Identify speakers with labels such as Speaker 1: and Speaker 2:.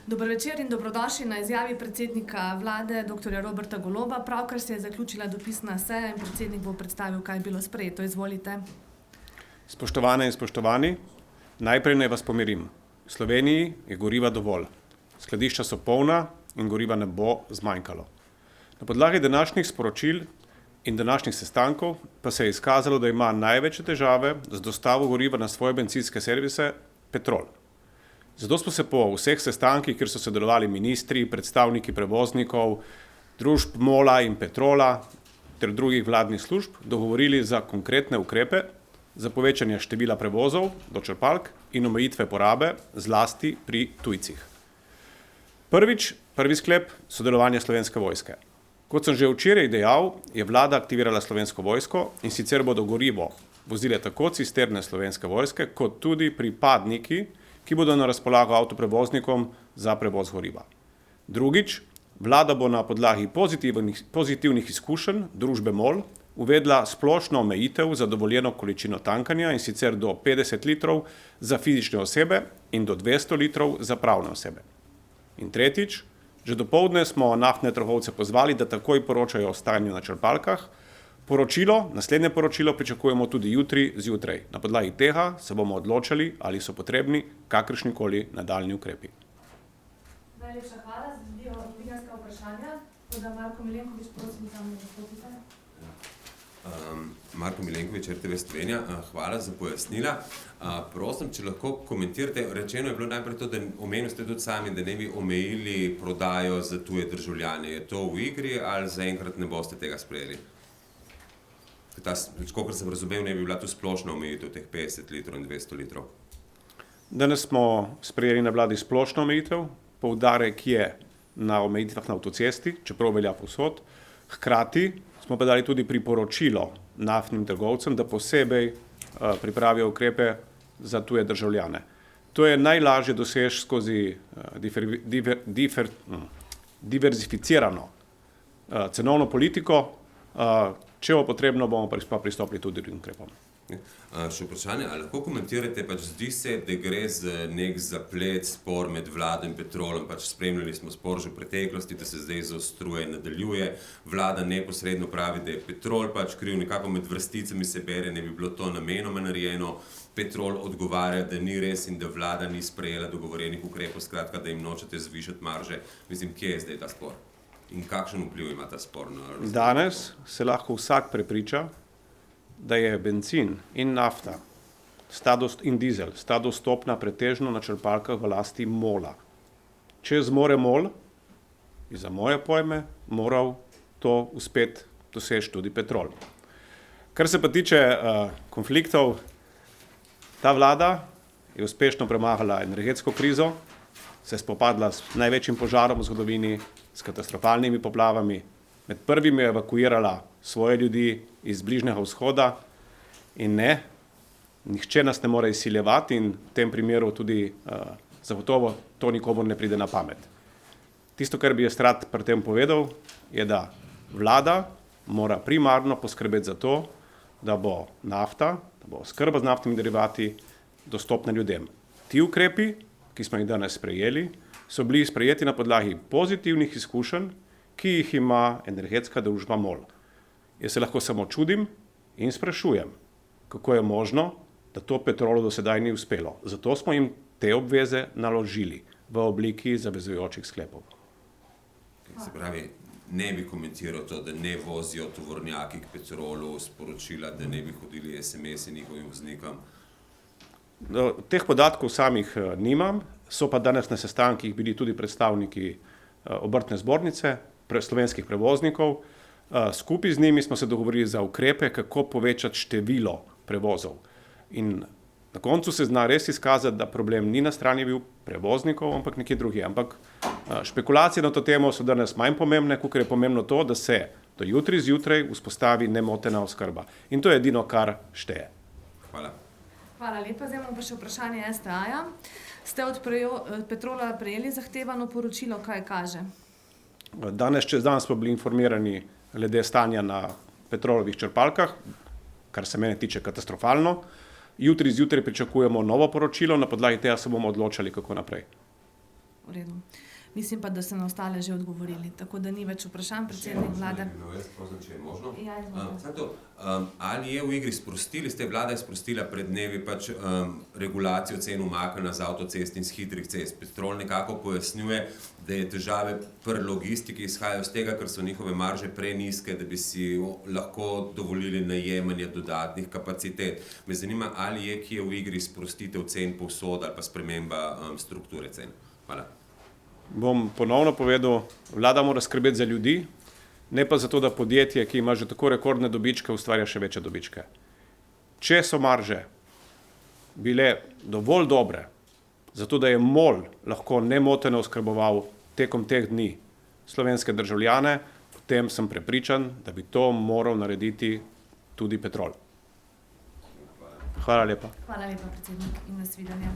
Speaker 1: Dober večer in dobrodošli na izjavi predsednika vlade dr. Roberta Goloba. Pravkar se je zaključila dopisna seja in predsednik bo predstavil, kaj je bilo sprejeto. Izvolite.
Speaker 2: Spoštovane in spoštovani, najprej naj vas pomirim. V Sloveniji je goriva dovolj. Skladišča so polna in goriva ne bo zmanjkalo. Na podlagi današnjih sporočil in današnjih sestankov pa se je izkazalo, da ima največje težave z dostavo goriva na svoje bencinske servise Petrol. Zato smo se po vseh sestankih, kjer so sodelovali ministri, predstavniki prevoznikov, družb MOL-a in Petrola ter drugih vladnih služb, dogovorili za konkretne ukrepe za povečanje števila prevozov do črpalk in omejitve porabe, zlasti pri tujcih. Prvi sklep, sodelovanje Slovenske vojske. Kot sem že včeraj dejal, je vlada aktivirala Slovensko vojsko in sicer bodo gorivo vozile tako cisterne Slovenske vojske, kot tudi pripadniki, ki bodo na razpolago avtoprevoznikom za prevoz goriva. Drugič, vlada bo na podlagi pozitivnih izkušenj družbe MOL uvedla splošno omejitev za dovoljeno količino tankanja in sicer do 50 litrov za fizične osebe in do 200 litrov za pravne osebe. In tretjič, že dopoldne smo naftne trgovce pozvali, da takoj poročajo o stanju na črpalkah. Naslednje poročilo pričakujemo tudi jutri zjutraj. Na podlagi tega se bomo odločali, ali so potrebni kakršnikoli nadaljnji ukrepi.
Speaker 1: Najlepša hvala. Sledijo novinarska vprašanja. Toda Marko Milenković, prosim, za me nastopite.
Speaker 3: Marko Milenković, RTV Slovenija, hvala za pojasnila. Prosim, če lahko komentirate, rečeno je bilo najprej to, da omenili ste tudi sami, da ne bi omejili prodajo za tuje državljane. Je to v igri ali zaenkrat ne boste tega sprejeli? Kolikor sem razumel, ne bi bila tu splošna omejitev teh 50 litrov in 200 litrov.
Speaker 2: Danes smo sprejeli na vladi splošno omejitev, poudarek je na omejitvah na avtocesti, čeprav velja povsod. Hkrati smo pa dali tudi priporočilo naftnim trgovcem, da posebej pripravijo ukrepe za tuje državljane. To je najlažje doseči skozi diverzificirano cenovno politiko. Če bo potrebno, bomo pa pristopili tudi drugim ukrepom.
Speaker 3: Še vprašanje, ali lahko komentirate, zdi se, da gre za nek zaplet, spor med vlado in Petrolom, spremljali smo spor že v preteklosti, da se zdaj zaostruje in nadaljuje, vlada neposredno pravi, da je Petrol kriv, nekako med vrsticami se bere, ne bi bilo to namenoma narejeno, Petrol odgovarja, da ni res in da vlada ni sprejela dogovorenih ukrepov, skratka, da jim nočete zvišati marže. Mislim, kje je zdaj ta spor? In kakšen vpliv ima ta spor na razvoj?
Speaker 2: Danes se lahko vsak prepriča, da je bencin in nafta in dizel sta dostopna pretežno na črpalkah v lasti MOL-a. Če zmore MOL, bi za moje pojme moral to uspeti doseči tudi Petrol. Kar se pa tiče konfliktov, ta vlada je uspešno premagala energetsko krizo, se spopadla s največjim požarom v zgodovini, s katastrofalnimi poplavami. Med prvimi je evakuirala svoje ljudi iz Bližnjega vzhoda in ne, nihče nas ne more izsiljevati in v tem primeru tudi zagotovo to nikomur ne pride na pamet. Tisto, kar bi jaz rad pri tem povedal, je, da vlada mora primarno poskrbeti za to, da bo nafta, da bo oskrba z naftnimi derivati dostopna ljudem. Ti ukrepi, ki smo jih danes sprejeli, so bili sprejeti na podlagi pozitivnih izkušenj, ki jih ima energetska družba MOL. Jaz se lahko samo čudim in sprašujem, kako je možno, da to Petrolu do sedaj ni uspelo. Zato smo jim te obveze naložili v obliki zavezujočih sklepov.
Speaker 3: Se pravi, ne bi komentiral to, da ne vozijo tovornjaki k Petrolu, sporočila, da ne bi hodili SMS-i njihovim voznikom?
Speaker 2: Teh podatkov samih nimam, so pa danes na sestankih bili tudi predstavniki obrtne zbornice, slovenskih prevoznikov. Skupaj z njimi smo se dogovorili za ukrepe, kako povečati število prevozov. In na koncu se zna res izkazati, da problem ni na strani bil prevoznikov, ampak nekje drugje. Ampak špekulacije na to temo so danes manj pomembne, kakor je pomembno to, da se do jutri zjutraj vzpostavi nemotena oskrba. In to je edino, kar šteje.
Speaker 3: Hvala.
Speaker 1: Hvala lepa. Zdaj imamo pa še vprašanje STA-ja. Ste od Petrola prejeli zahtevano poročilo, kaj kaže?
Speaker 2: Danes čez dan smo bili informirani glede stanja na Petrolovih črpalkah, kar se mene tiče katastrofalno. Jutri zjutraj pričakujemo novo poročilo, na podlagi tega se bomo odločali, kako naprej.
Speaker 1: V redu. Mislim pa, da ste na ostale že odgovorili, tako da ni več vprašanj, predsednik vlade.
Speaker 3: Če je možno.
Speaker 1: Ja, izvolite.
Speaker 3: Ali je v igri sprostili, vlada je sprostila pred dnevi regulacijo cen umaknjena z avtocest in z hitrih cest. Petrol nekako pojasnjuje, da je težave pri logistiki izhajajo z tega, ker so njihove marže prenizke, da bi si lahko dovolili najemanje dodatnih kapacitet. Me zanima, ali je kje v igri sprostitev cen povsod ali pa sprememba strukture cen. Hvala.
Speaker 2: Bom ponovno povedal, vlada mora skrbeti za ljudi, ne pa zato, da podjetje, ki ima že tako rekordne dobičke, ustvarja še večje dobičke. Če so marže bile dovolj dobre, zato da je MOL lahko nemoteno oskrboval tekom teh dni slovenske državljane, potem sem prepričan, da bi to moral narediti tudi Petrol. Hvala lepa.
Speaker 1: Hvala lepa, predsednik, in nasvidenje.